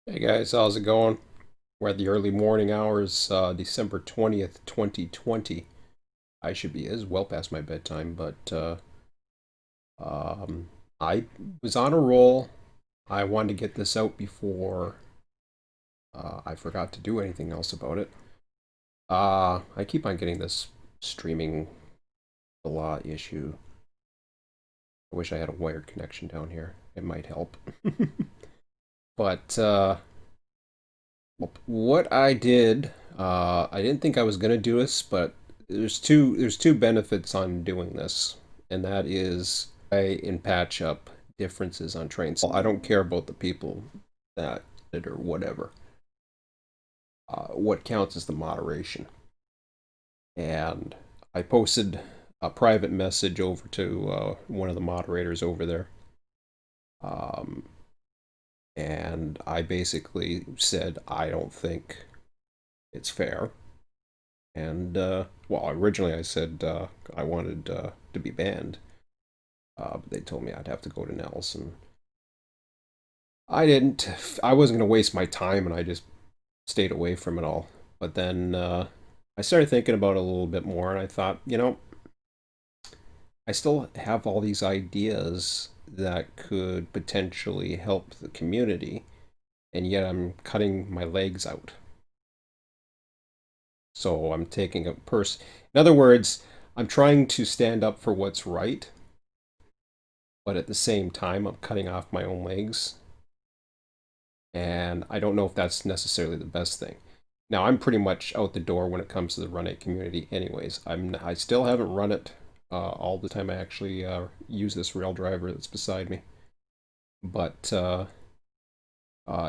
Hey guys, how's it going? We're at the early morning hours, December 20th, 2020. I should be as well past my bedtime, but um, I was on a roll. I wanted to get this out before I forgot to do anything else about it. I keep on getting this streaming blah issue. I wish I had a wired connection down here. It might help. But what I did, I didn't think I was gonna do this, but there's two benefits on doing this, and that is I in patch up differences on trains. I don't care about the people that did or whatever. What counts is the moderation. And I posted a private message over to one of the moderators over there, um, and I basically said I don't think it's fair. And well, originally I said I wanted to be banned, but they told me I'd have to go to Nels, and I didn't. I wasn't gonna waste my time, and I just stayed away from it all. But then I started thinking about it a little bit more, and I thought, I still have all these ideas that could potentially help the community, and yet I'm cutting my legs out. So I'm taking a purse. In other words, I'm trying to stand up for what's right, but at the same time, I'm cutting off my own legs. And I don't know if that's necessarily the best thing. Now, I'm pretty much out the door when it comes to the Run8 community, anyways. I still haven't run it all the time. I actually use this rail driver that's beside me, but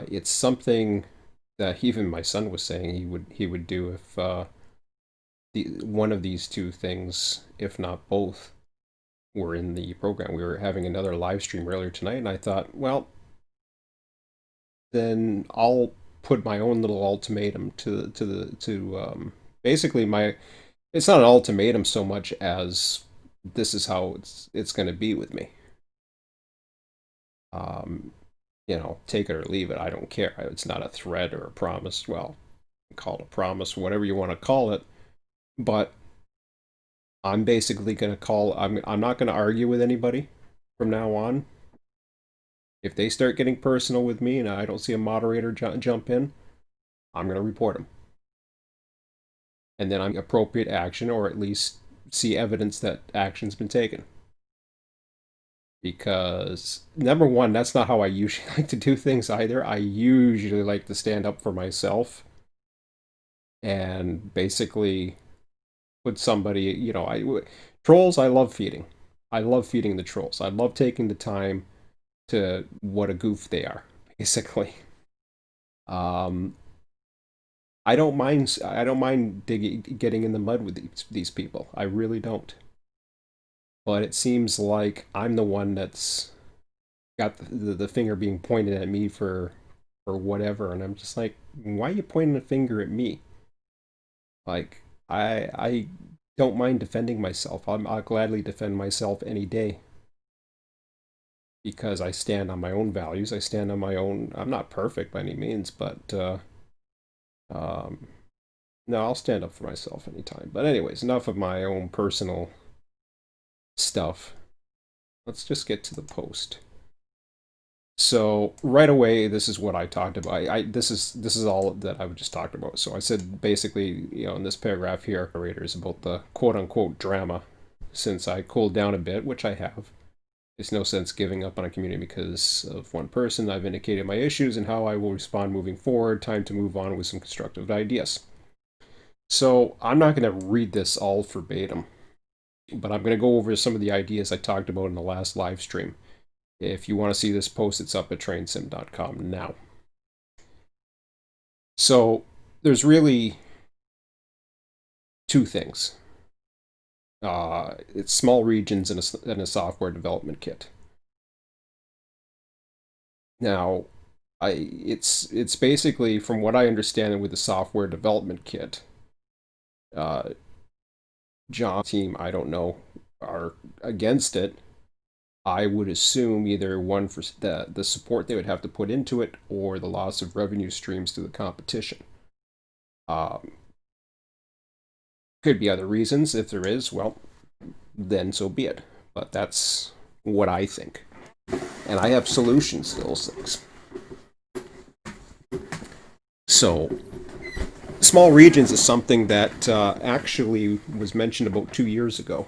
it's something that even my son was saying he would do if one of these two things, if not both, were in the program. We were having another live stream earlier tonight, and I thought, well, then I'll put my own little ultimatum to basically my. It's not an ultimatum so much as this is how it's going to be with me. Um, take it or leave it. I don't care. It's not a threat or a promise. Well, call it a promise, whatever you want to call it. But I'm basically going to call. I'm not going to argue with anybody from now on. If they start getting personal with me and I don't see a moderator jump in, I'm going to report them. And then I'm appropriate action, or at least see evidence that action's been taken. Because number one, that's not how I usually like to do things either. I usually like to stand up for myself and basically put somebody, trolls. I love feeding. I love feeding the trolls. I love taking the time to what a goof they are, basically. Um, I don't mind. I don't mind getting in the mud with these people. I really don't. But it seems like I'm the one that's got the finger being pointed at me for whatever, and I'm just like, why are you pointing a finger at me? Like, I don't mind defending myself. I'll gladly defend myself any day because I stand on my own values. I stand on my own. I'm not perfect by any means, but um, no, I'll stand up for myself anytime. But anyways, enough of my own personal stuff. Let's just get to the post. So right away, this is what I talked about. This is all that I've just talked about. So I said basically, in this paragraph here, narrators about the quote unquote drama. Since I cooled down a bit, which I have, there's no sense giving up on a community because of one person. I've indicated my issues and how I will respond moving forward. Time to move on with some constructive ideas. So I'm not going to read this all verbatim, but I'm going to go over some of the ideas I talked about in the last live stream. If you want to see this post, it's up at trainsim.com now. So there's really two things. It's small regions and a software development kit. Now, it's basically, from what I understand with the software development kit, uh, John's team, I don't know, are against it. I would assume either one for the support they would have to put into it or the loss of revenue streams to the competition. Um, could be other reasons. If there is, well, then so be it. But that's what I think. And I have solutions to those things. So, small regions is something that actually was mentioned about 2 years ago,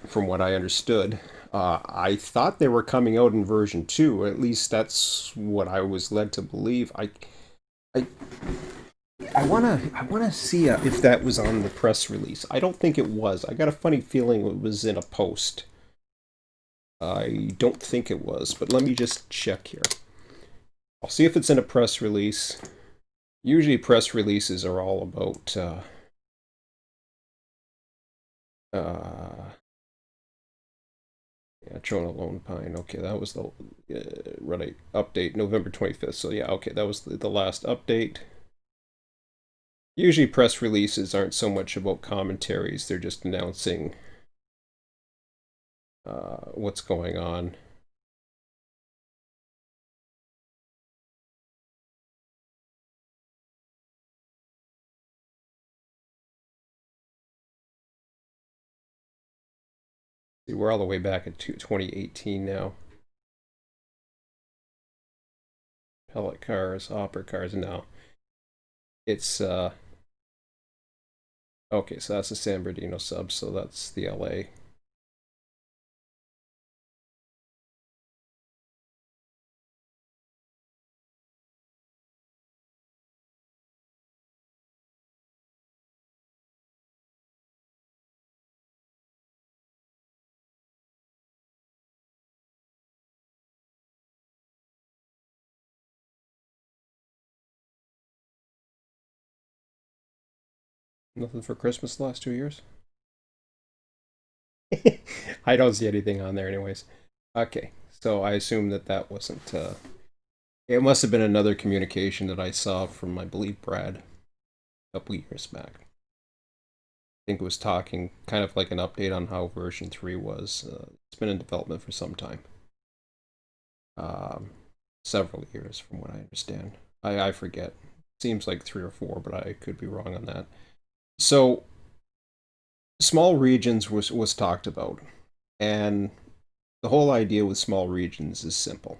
from what I understood. I thought they were coming out in version 2, at least that's what I was led to believe. I, I wanna see if that was on the press release. I don't think it was. I got a funny feeling it was in a post. I don't think it was, but let me just check here. I'll see if it's in a press release. Usually press releases are all about uh, yeah, Trona Lone Pine. Okay, that was the Run8 update, November 25th. So yeah, okay, that was the last update. Usually press releases aren't so much about commentaries, they're just announcing what's going on. See, we're all the way back in 2018 now. Pellet cars, hopper cars. No, it's okay. So that's the San Bernardino sub. So that's the LA. Nothing for Christmas the last 2 years. I don't see anything on there, anyways. Okay, so I assume that that wasn't. It must have been another communication that I saw from, I believe, Brad a couple years back. I think it was talking kind of like an update on how version 3 was. It's been in development for some time. Um, Several years, from what I understand. I forget. Seems like 3 or 4, but I could be wrong on that. So, small regions was talked about, and the whole idea with small regions is simple.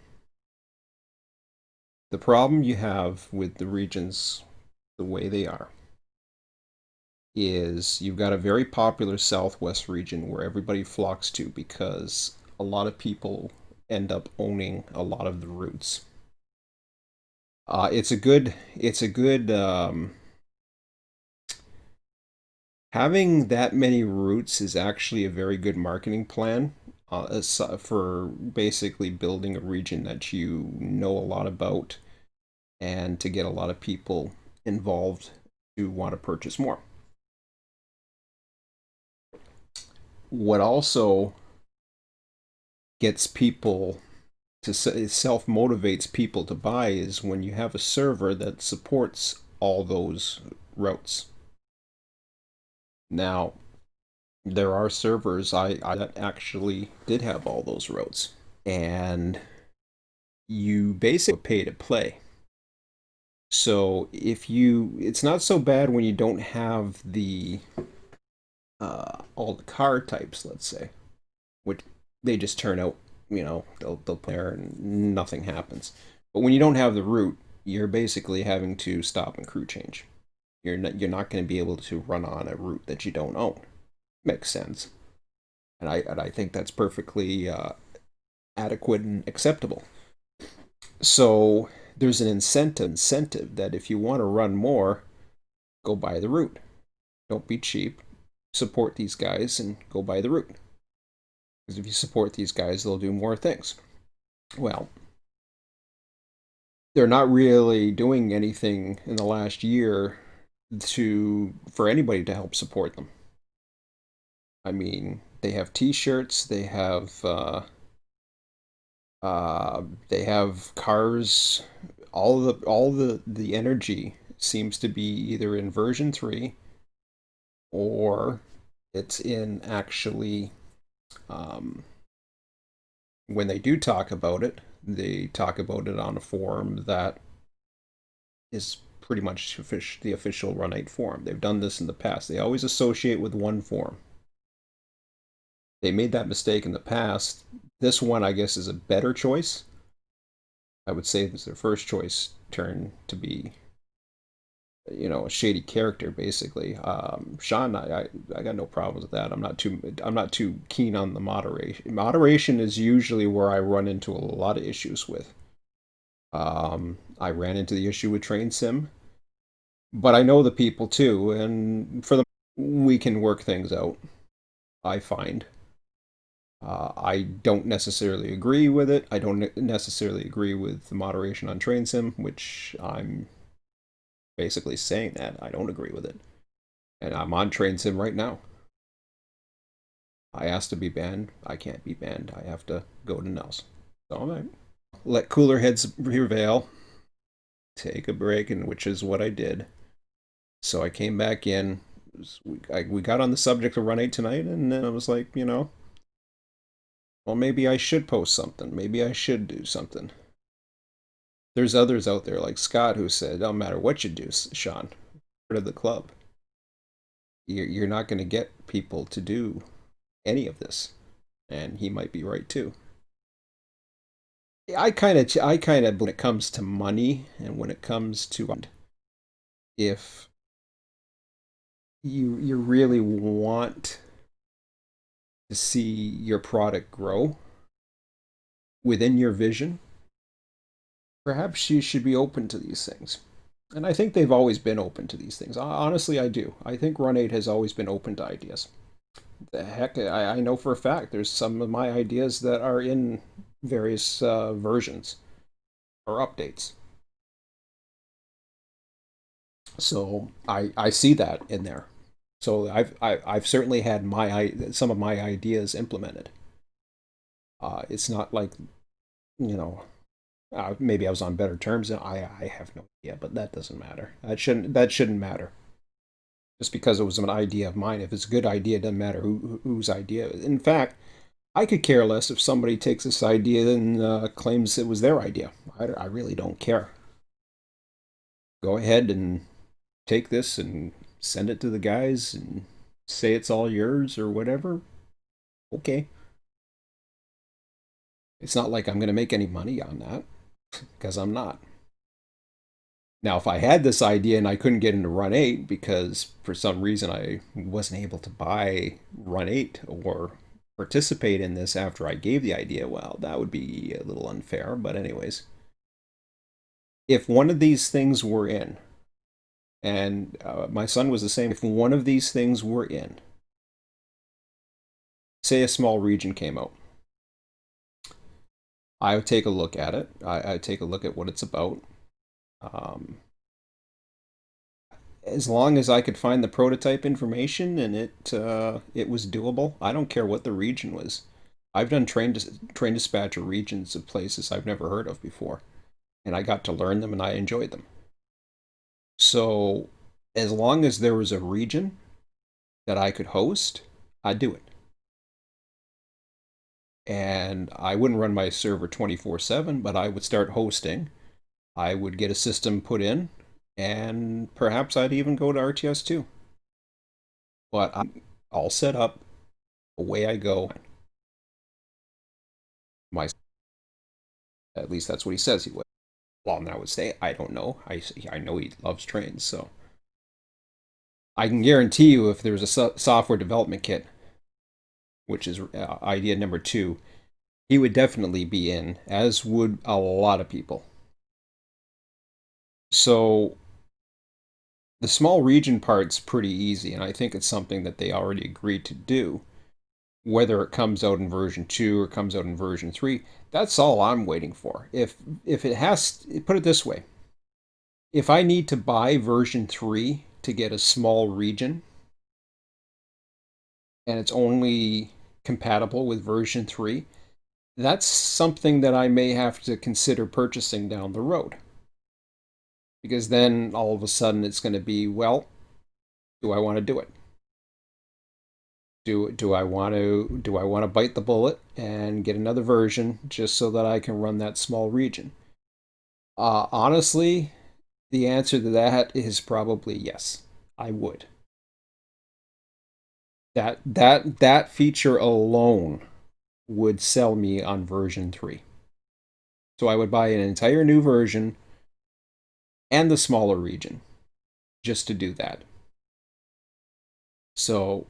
The problem you have with the regions the way they are is you've got a very popular southwest region where everybody flocks to because a lot of people end up owning a lot of the routes. It's a good having that many routes is actually a very good marketing plan for basically building a region that you know a lot about and to get a lot of people involved to want to purchase more. What also gets people to self motivates people to buy is when you have a server that supports all those routes. Now, there are servers I that actually did have all those routes, and you basically pay to play. So it's not so bad when you don't have the all the car types, let's say, which they just turn out, they'll play there and nothing happens. But when you don't have the route, you're basically having to stop and crew change. You're not going to be able to run on a route that you don't own. Makes sense, and I think that's perfectly adequate and acceptable. So there's an incentive that if you want to run more, go buy the route. Don't be cheap. Support these guys and go buy the route. Because if you support these guys, they'll do more things. Well, they're not really doing anything in the last year to for anybody to help support them. I mean, they have T-shirts, they have cars. All the energy seems to be either in version 3 or it's in actually um, when they do talk about it, they talk about it on a forum that is pretty much the official Run8 forum. They've done this in the past. They always associate with one forum. They made that mistake in the past. This one, I guess, is a better choice. I would say this their first choice turned to be, a shady character basically. Sean, I got no problems with that. I'm not too keen on the moderation. Moderation is usually where I run into a lot of issues with. I ran into the issue with Train Sim, but I know the people too, and for the we can work things out. I find. I don't necessarily agree with it. I don't necessarily agree with the moderation on Train Sim, which I'm basically saying that I don't agree with it. And I'm on Train Sim right now. I asked to be banned. I can't be banned. I have to go to Nels. All right. Let cooler heads prevail. Take a break, and which is what I did. So I came back in. We got on the subject of Run8 tonight, and then I was like, well, maybe I should post something. Maybe I should do something. There's others out there like Scott who said, "Don't matter what you do, Sean, part of the club. You're not going to get people to do any of this," and he might be right too. When it comes to money and when it comes to if you really want to see your product grow within your vision, perhaps you should be open to these things. And I think they've always been open to these things. Honestly, I do. I think Run8 has always been open to ideas. The heck, I know for a fact there's some of my ideas that are in various versions or updates. So I see that in there. So I've certainly had some of my ideas implemented. It's not like you know maybe I was on better terms. I have no idea, but that doesn't matter. That shouldn't matter. Just because it was an idea of mine, if it's a good idea, it doesn't matter whose idea. In fact, I could care less if somebody takes this idea and claims it was their idea. I really don't care. Go ahead and take this and send it to the guys and say it's all yours or whatever. Okay. It's not like I'm going to make any money on that because I'm not. Now, if I had this idea and I couldn't get into Run8 because for some reason I wasn't able to buy Run8 or participate in this after I gave the idea, well, that would be a little unfair. But, anyways, if one of these things were in, and my son was the same, if one of these things were in, say a small region came out, I would take a look at it. I'd take a look at what it's about. Um, as long as I could find the prototype information and it was doable, I don't care what the region was. I've done train dispatcher regions of places I've never heard of before, and I got to learn them and I enjoyed them. So as long as there was a region that I could host, I'd do it. And I wouldn't run my server 24/7, but I would start hosting. I would get a system put in, and perhaps I'd even go to RTS2. But I'm all set up, away I go. My At least that's what he says he would. Well, I would say I don't know. I know he loves trains, so I can guarantee you if there was a software development kit, which is idea number two, he would definitely be in, as would a lot of people. So the small region part's pretty easy, and I think it's something that they already agreed to do. Whether it comes out in version 2 or comes out in version 3, that's all I'm waiting for. If it has, put it this way, if I need to buy version 3 to get a small region and it's only compatible with version 3, that's something that I may have to consider purchasing down the road. Because then all of a sudden it's going to be, well, do I want to do it? Do I want to bite the bullet and get another version just so that I can run that small region? Honestly, the answer to that is probably yes. I would. That feature alone would sell me on version 3. So I would buy an entire new version and the smaller region just to do that. So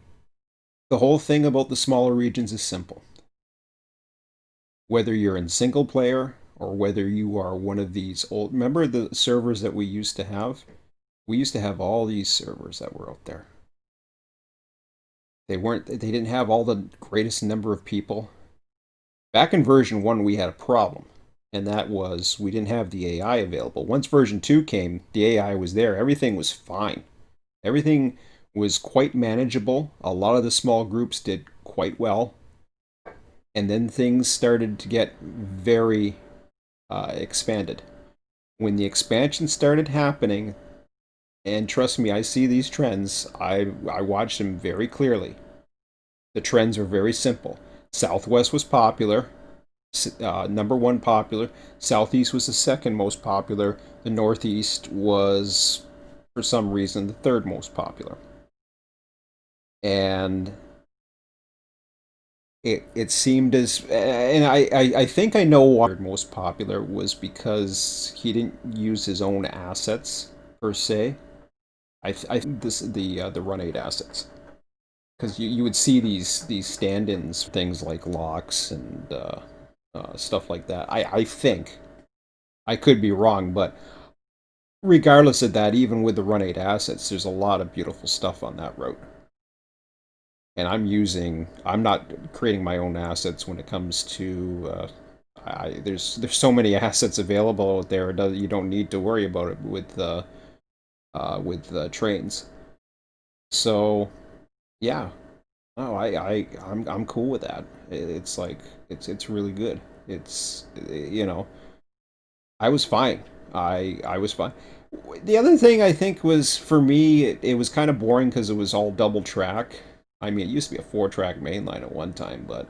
the whole thing about the smaller regions is simple. Whether you're in single player or whether you are one of these old, remember the servers that we used to have? We used to have all these servers that were out there. They didn't have all the greatest number of people. Back in version 1 we had a problem, and that was we didn't have the AI available. Once version 2 came, the AI was there. Everything was fine. Everything was quite manageable. A lot of the small groups did quite well. And then things started to get very expanded. When the expansion started happening, and trust me, I see these trends, I watched them very clearly. The trends are very simple. Southwest was popular, number one popular. Southeast was the second most popular. The Northeast was, for some reason, the third most popular. And it seemed as, and I think I know why most popular was because he didn't use his own assets per se. I think this the Run8 assets, because you would see these stand-ins, things like locks and stuff like that. I think I could be wrong, but regardless of that, even with the Run8 assets, there's a lot of beautiful stuff on that route. And I'm not creating my own assets when it comes to there's so many assets available out there. You don't need to worry about it with trains. So yeah, no, I'm cool with that. It's like it's really good. It's I was fine. I was fine. The other thing I think was for me, it was kind of boring because it was all double track. I mean, it used to be a four track mainline at one time, but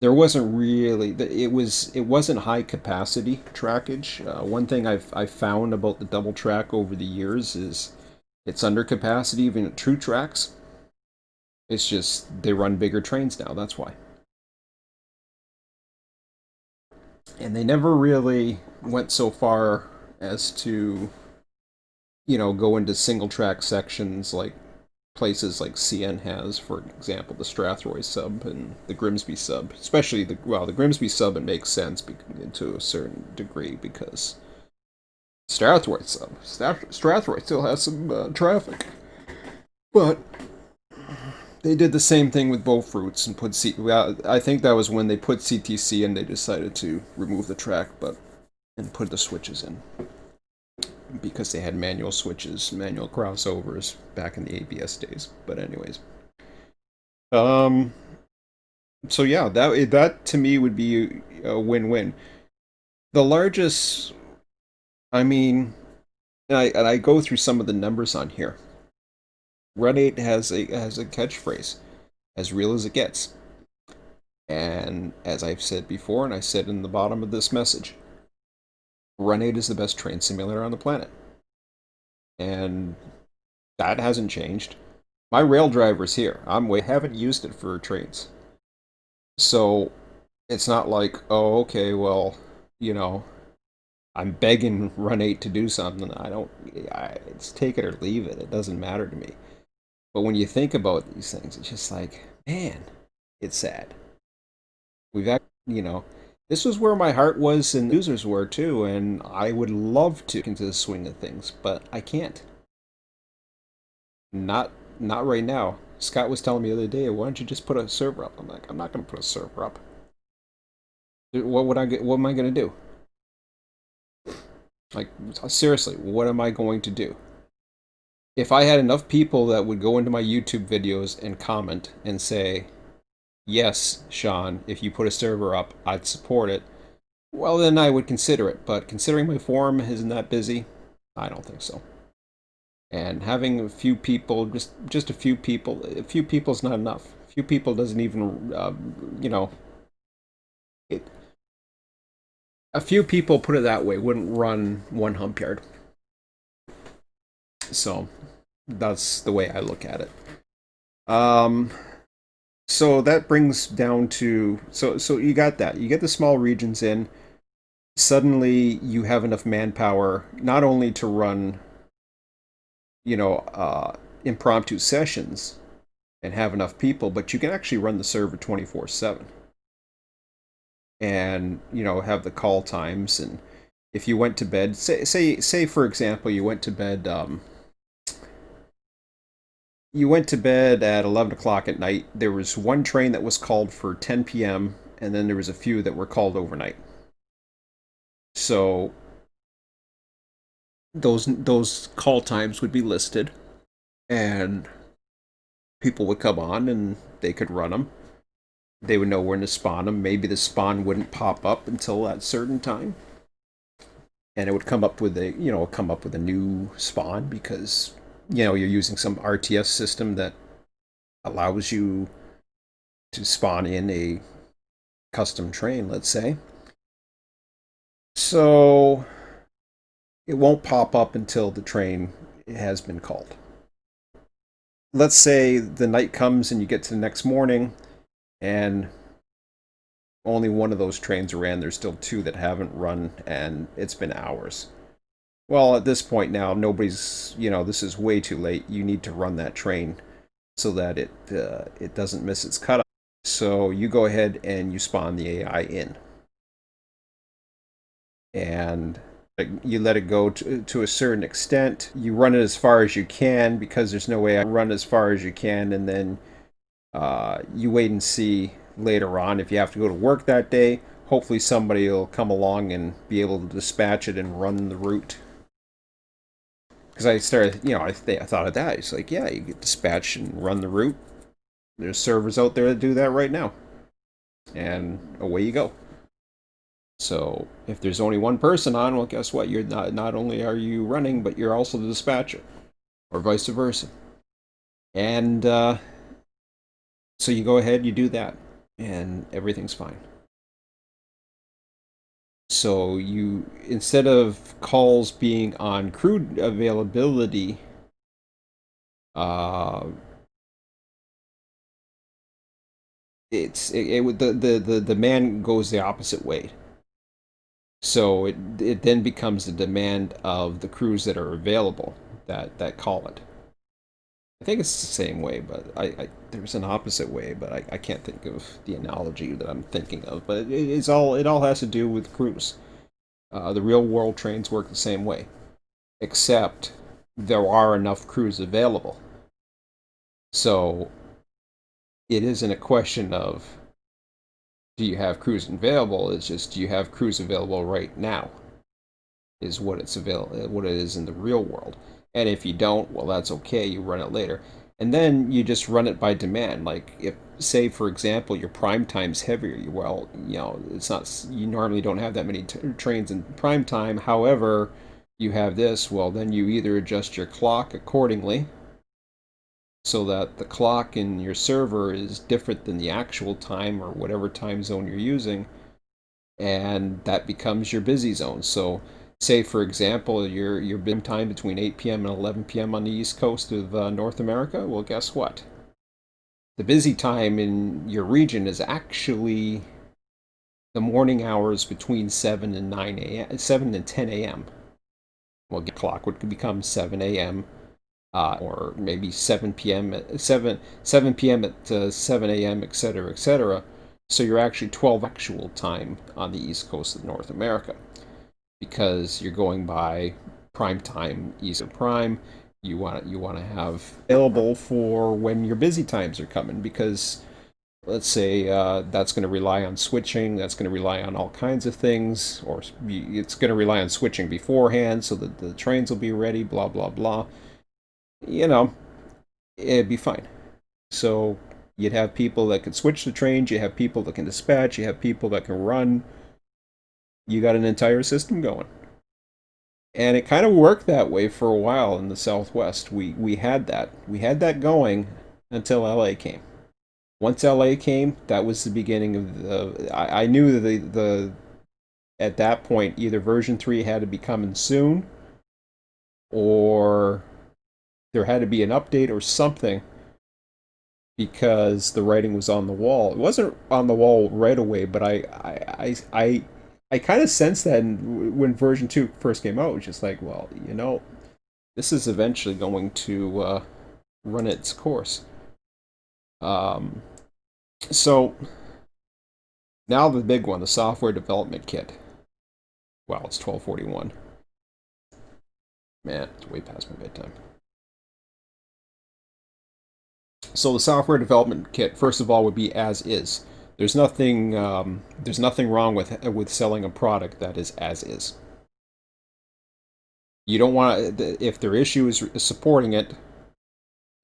there wasn't really it wasn't high capacity trackage. One thing I've found about the double track over the years is it's under capacity even at true tracks. It's just they run bigger trains now. That's why. And they never really went so far as to go into single track sections like places like CN has, for example, the Strathroy sub and the Grimsby sub. Especially the Grimsby sub, it makes sense to a certain degree because Strathroy still has some traffic, but they did the same thing with both routes and put Well, I think that was when they put CTC and they decided to remove the track, but and put the switches in because they had manual switches, manual crossovers back in the ABS days. But anyways, um, so yeah, that to me would be a win-win. The largest, I mean, and I go through some of the numbers on here. Run8 has a catchphrase, as real as it gets. And as I've said before, and I said in the bottom of this message, Run8 is the best train simulator on the planet. And that hasn't changed. My rail driver's here. Haven't used it for trains. So it's not like, oh, okay, well, you know, I'm begging Run8 to do something. It's take it or leave it. It doesn't matter to me. But when you think about these things, it's just like, man, it's sad. We've actually, this was where my heart was and the users were too, and I would love to get into the swing of things, but I can't. Not not right now. Scott was telling me the other day, why don't you just put a server up? I'm like, I'm not gonna put a server up. What am I gonna do? Like, seriously, what am I going to do? If I had enough people that would go into my YouTube videos and comment and say, yes, Sean, if you put a server up, I'd support it, well, then I would consider it. But considering my forum isn't that busy, I don't think so. And having a few people, just a few people is not enough. Few people doesn't even, you know, it, a few people, put it that way, wouldn't run one hump yard. So that's the way I look at it. Um, so that brings down to, so you got that. You get the small regions in. Suddenly you have enough manpower not only to run, you know, impromptu sessions and have enough people, but you can actually run the server 24/7 and, you know, have the call times. And if you went to bed, say for example, you went to bed at 11 o'clock at night. There was one train that was called for 10 p.m., and then there was a few that were called overnight. So those call times would be listed, and people would come on and they could run them. They would know when to spawn them. Maybe the spawn wouldn't pop up until that certain time, and it would come up with a new spawn because you're using some RTS system that allows you to spawn in a custom train, let's say. So it won't pop up until the train has been called. Let's say the night comes and you get to the next morning and only one of those trains ran. There's still two that haven't run, and it's been hours. Well, at this point now, this is way too late. You need to run that train so that it doesn't miss its cutoff. So you go ahead and you spawn the AI in, and you let it go to a certain extent. You run it as far as you can because there's no way I run as far as you can, and then you wait and see later on if you have to go to work that day. Hopefully, somebody will come along and be able to dispatch it and run the route. Because I started, I thought of that. It's like, yeah, you get dispatched and run the route. There's servers out there that do that right now, and away you go. So if there's only one person on, well, guess what? You're not only are you running, but you're also the dispatcher, or vice versa. And so you go ahead, you do that, and everything's fine. So you, instead of calls being on crew availability, uh, the demand goes the opposite way. So it then becomes the demand of the crews that are available that call it. I think it's the same way, but there's an opposite way, but I can't think of the analogy that I'm thinking of. But it all has to do with crews. The real world trains work the same way, except there are enough crews available. So it isn't a question of do you have crews available. It's just do you have crews available right now is what it is in the real world. And if you don't, well, that's okay. You run it later, and then you just run it by demand. Like if, say, for example, your prime time's heavier. Well, it's not. You normally don't have that many trains in prime time. However, you have this. Well, then you either adjust your clock accordingly, so that the clock in your server is different than the actual time or whatever time zone you're using, and that becomes your busy zone. So, say for example, your bin time between 8 p.m. and 11 p.m. on the east coast of North America. Well, guess what? The busy time in your region is actually the morning hours between 7 and 9 a.m. 7 and 10 a.m. Well, the clock would become 7 a.m. Or maybe 7 p.m. at 7 p.m. at 7 a.m. etc. etc. So you're actually 12 actual time on the east coast of North America because you're going by prime time Eastern prime. You want to have available for when your busy times are coming because let's say that's going to rely on switching. That's going to rely on all kinds of things, or it's going to rely on switching beforehand so that the trains will be ready. Blah blah blah. You know, it'd be fine. So you'd have people that could switch the trains, you have people that can dispatch, you have people that can run. You got an entire system going. And it kind of worked that way for a while in the Southwest. We had that. We had that going until LA came. Once LA came, that was the beginning of the. I knew that the at that point either version 3 had to be coming soon, or there had to be an update or something, because the writing was on the wall. It wasn't on the wall right away, but I kind of sensed that when version 2 first came out. It was just like, well, this is eventually going to run its course. Um, so now the big one, the software development kit. Wow, it's 12:41. Man, it's way past my bedtime. So the software development kit, first of all, would be as is. There's nothing wrong with selling a product that is as is. You don't want to, if their issue is supporting it,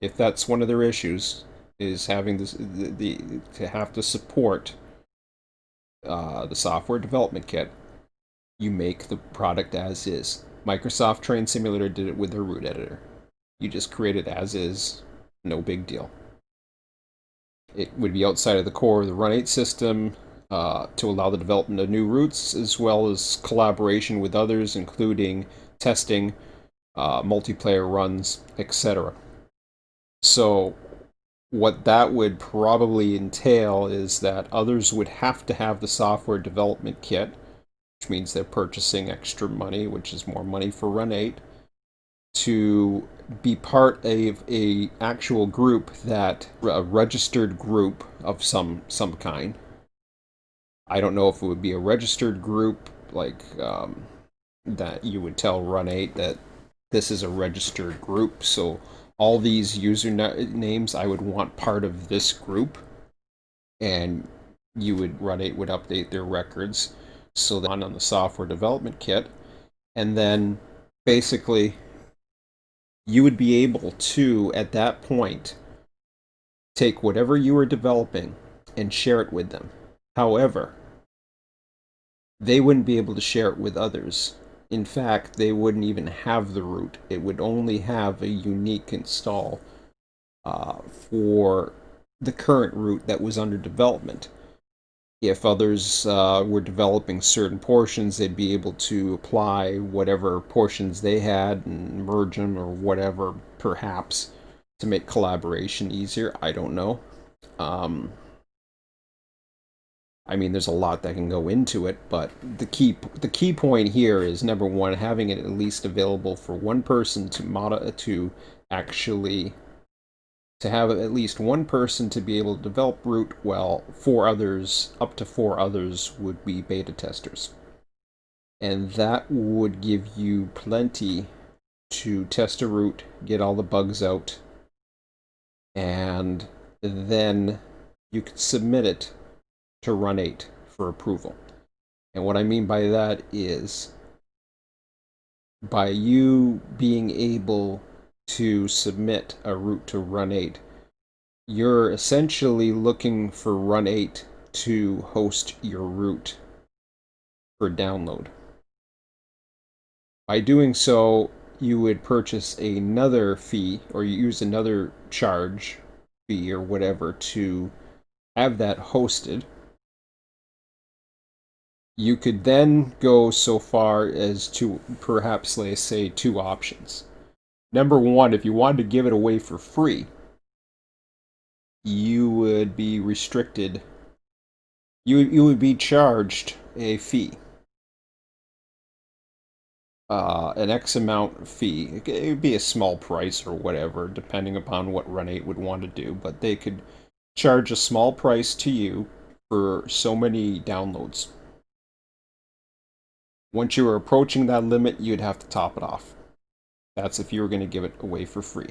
if that's one of their issues, is having this to have to support the software development kit, you make the product as is. Microsoft Train Simulator did it with their root editor. You just create it as is, no big deal. It would be outside of the core of the Run8 system to allow the development of new routes, as well as collaboration with others, including testing, multiplayer runs, etc. So what that would probably entail is that others would have to have the software development kit, which means they're purchasing extra money, which is more money for Run8, to be part of a actual group, that a registered group of some kind. I don't know if it would be a registered group like that you would tell Run8 that this is a registered group, so all these usernames I would want part of this group, and Run8 would update their records so that on the software development kit, and then basically you would be able to, at that point, take whatever you are developing and share it with them. However, they wouldn't be able to share it with others. In fact, they wouldn't even have the root. It would only have a unique install for the current root that was under development. If others were developing certain portions, they'd be able to apply whatever portions they had and merge them or whatever, perhaps, to make collaboration easier. I don't know. I mean, there's a lot that can go into it, but the key point here is, number one, having it at least available for one person to actually to have at least one person to be able to develop root, well, up to four others would be beta testers. And that would give you plenty to test a root, get all the bugs out, and then you could submit it to Run8 for approval. And what I mean by that is, by you being able to submit a root to Run8, you're essentially looking for Run8 to host your root for download. By doing so, you would purchase another fee, or you use another charge fee or whatever to have that hosted. You could then go so far as to perhaps, let's say, two options. Number one, if you wanted to give it away for free, you would be restricted. You would be charged a fee, an X amount fee. It would be a small price or whatever, depending upon what Run8 would want to do. But they could charge a small price to you for so many downloads. Once you were approaching that limit, you'd have to top it off. That's if you were going to give it away for free.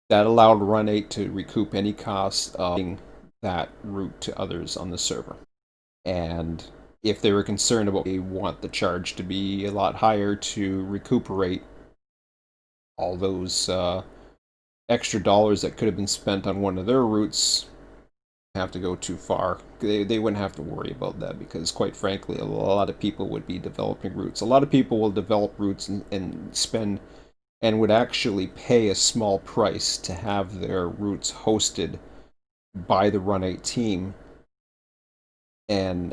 That allowed Run8 to recoup any cost of giving that route to others on the server. And if they were concerned about, they want the charge to be a lot higher to recuperate all those extra dollars that could have been spent on one of their routes, have to go too far. They wouldn't have to worry about that, because quite frankly, a lot of people would be developing routes. A lot of people will develop routes and spend and would actually pay a small price to have their routes hosted by the Run8 team, and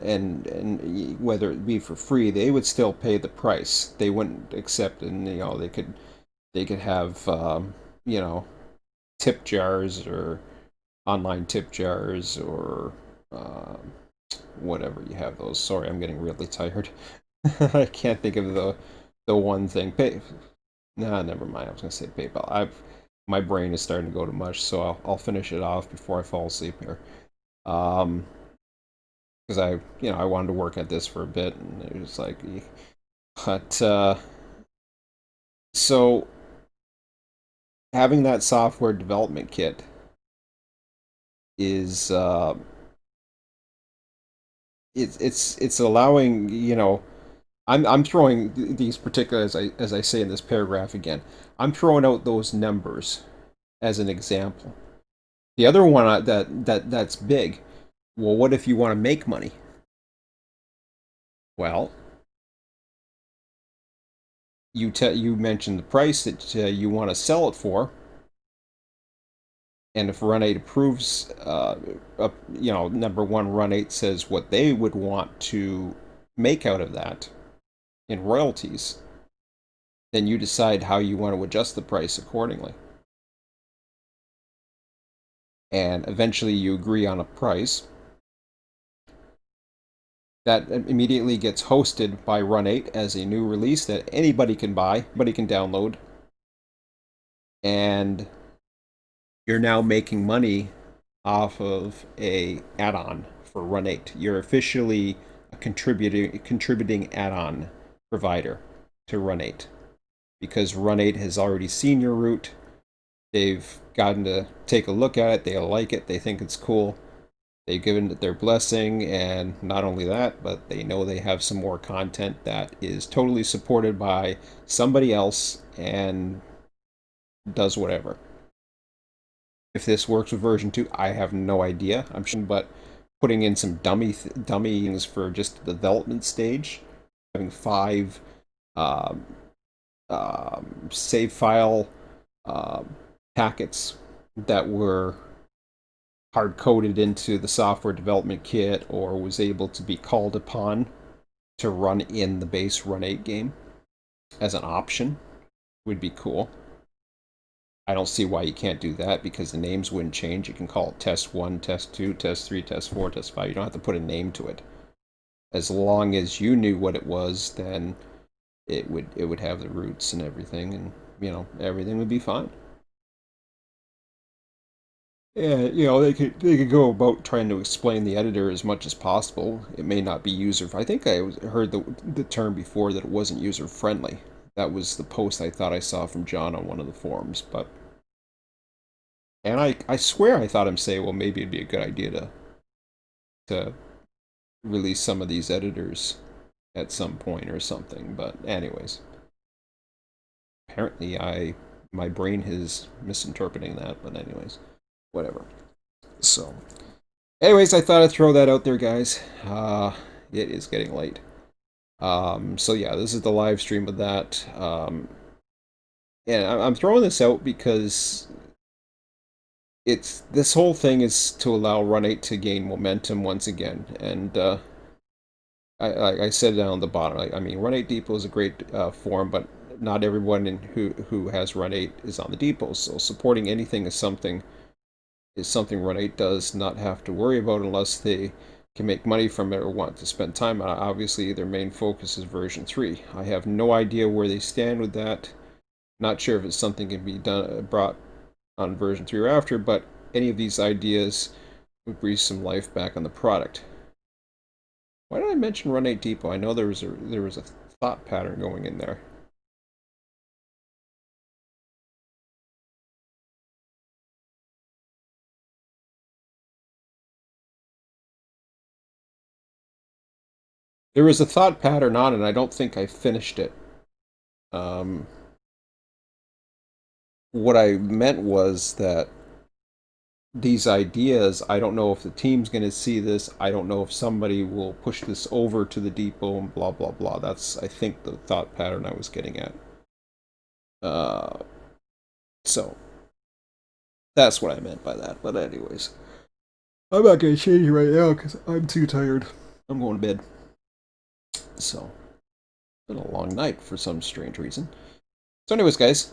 whether it be for free, they would still pay the price. They wouldn't accept, and they could have you know tip jars or online tip jars or whatever you have those. Sorry, I'm getting really tired. I can't think of the one thing. Nah, never mind. I was gonna say PayPal. My brain is starting to go to mush, so I'll finish it off before I fall asleep here. Um, because I wanted to work at this for a bit, and it was like, but so having that software development kit is it's allowing I'm throwing these particular as I say in this paragraph again. I'm throwing out those numbers as an example. The other one that's big. Well, what if you want to make money? Well, you mentioned the price that you want to sell it for, and if Run8 approves, number one, Run8 says what they would want to make out of that in royalties, then you decide how you want to adjust the price accordingly. And eventually you agree on a price that immediately gets hosted by Run8 as a new release that anybody can buy, anybody can download, and you're now making money off of a add-on for Run8. You're officially a contributing add-on provider to Run8 because Run8 has already seen your route. They've gotten to take a look at it. They like it. They think it's cool. They've given it their blessing, and not only that, but they know they have some more content that is totally supported by somebody else and does whatever. If this works with version 2, I have no idea. I'm sure, but putting in some dummy things for just the development stage, having 5 um, save file um, packets that were hard coded into the software development kit or was able to be called upon to run in the base Run8 game as an option would be cool. I don't see why you can't do that because the names wouldn't change. You can call it Test 1, Test 2, Test 3, Test 4, Test 5. You don't have to put a name to it. As long as you knew what it was, then it would have the roots and everything, and everything would be fine. Yeah, they could go about trying to explain the editor as much as possible. It may not be user. I think heard the term before that it wasn't user friendly. That was the post I thought I saw from John on one of the forums. But and I swear I thought him say, well, maybe it'd be a good idea to release some of these editors at some point or something. But anyways, apparently my brain is misinterpreting that. But anyways, whatever. So. Anyways, I thought I'd throw that out there, guys. It is getting late. So yeah, this is the live stream of that. And I'm throwing this out because this whole thing is to allow Run8 to gain momentum once again. And I said down the bottom. I mean, Run8 Depot is a great forum, but not everyone who has Run8 is on the depot. So supporting anything is something Run8 does not have to worry about unless they can make money from it or want to spend time on it. Obviously, their main focus is version 3. I have no idea where they stand with that. Not sure if it's something can be brought on version 3 or after, but any of these ideas would breathe some life back on the product. Why did I mention Run8 Depot? I know there was a thought pattern going in there. There was a thought pattern on it, and I don't think I finished it. Um, what I meant was that these ideas, I don't know if the team's going to see this. I don't know if somebody will push this over to the depot and blah, blah, blah. That's, I think, the thought pattern I was getting at. Uh, so, that's what I meant by that. But, anyways. I'm not gonna change it right now because I'm too tired. I'm going to bed. So, it's been a long night for some strange reason. So, anyways, guys,